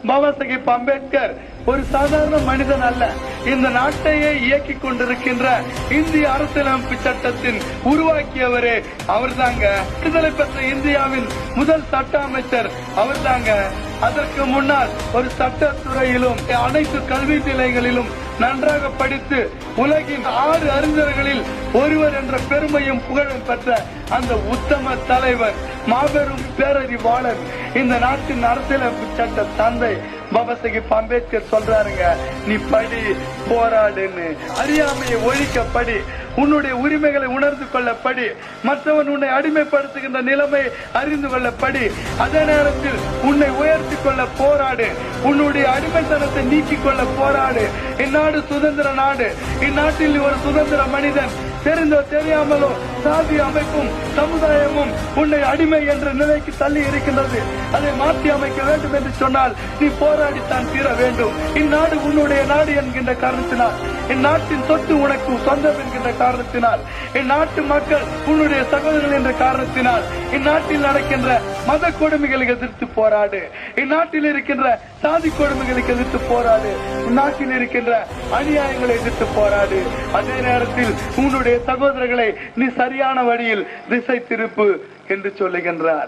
பாபா சாஹேப் அம்பேத்கர் ஒரு சாதாரண மனிதன் அல்ல. இந்த நாட்டையே இயக்கி கொண்டிருக்கின்ற இந்திய அரசியலமைப்பு சட்டத்தின் உருவாக்கியவரே அவர்தாங்க. விடுதலை பெற்ற இந்தியாவின் முதல் சட்ட அமைச்சர் அவர்தாங்க. அதற்கு முன்னால் ஒரு சட்டத்துறையிலும் அனைத்து கல்வி நிலையங்களிலும் நன்றாக படித்து உலகின் 6 அறிஞர்களில் ஒருவர் என்ற பெருமையும் புகழும் பெற்ற அந்த உத்தம தலைவர், மாபெரும் பேரறிவாளர், இந்த நாட்டின் அரசியலமைப்பு சட்ட தந்தை பாபா சாஹேப் அம்பேத்கர் சொல்றாருங்க, நீ படி, போராடுன்னு. அறியாமையை ஒழிக்க படி, உன்னுடைய உரிமைகளை உணர்ந்து கொள்ள படி, மற்றவன் உன்னை அடிமைப்படுத்துகின்ற நிலைமை அறிந்து கொள்ள படி, அதே நேரத்தில் உன்னை உயர்த்தி கொள்ள போராடு, உன்னுடைய அடிமைத்தனத்தை நீக்கிக் கொள்ள போராடு. இந்நாடு சுதந்திர நாடு. இந்நாட்டில் ஒரு சுதந்திர மனிதன். தெரிந்தோ தெரியாமலோ சாதி அமைப்பும் சமுதாயமும் உன்னை அடிமை என்ற நிலைக்கு தள்ளி இருக்கின்றது. அதை மாற்றி அமைக்க வேண்டும் என்று சொன்னால் நீ போராடித்தான் தீர வேண்டும். இந்நாடு உன்னுடைய நாடு என்கின்ற காரணத்தினால், இந்நாட்டின் சொத்து உனக்கு சொந்தம் என்கின்ற காரணத்தினால், இந்நாட்டு மக்கள் உன்னுடைய சகோதரர்கள் என்ற காரணத்தினால், இந்நாட்டில் நடக்கின்ற மத கொடுமைகளுக்கு எதிர்த்து போராடு, இந்நாட்டில் இருக்கின்ற சாதி கொடுமைகளுக்கு எதிர்த்து போராடு, இந்நாட்டில் இருக்கின்ற அநியாயங்களை எதிர்த்து போராடு. அதே நேரத்தில் உன்னுடைய சகோதரர்களை நீ சரியான வழியில் திசை திருப்பு என்று சொல்லுகின்றார்.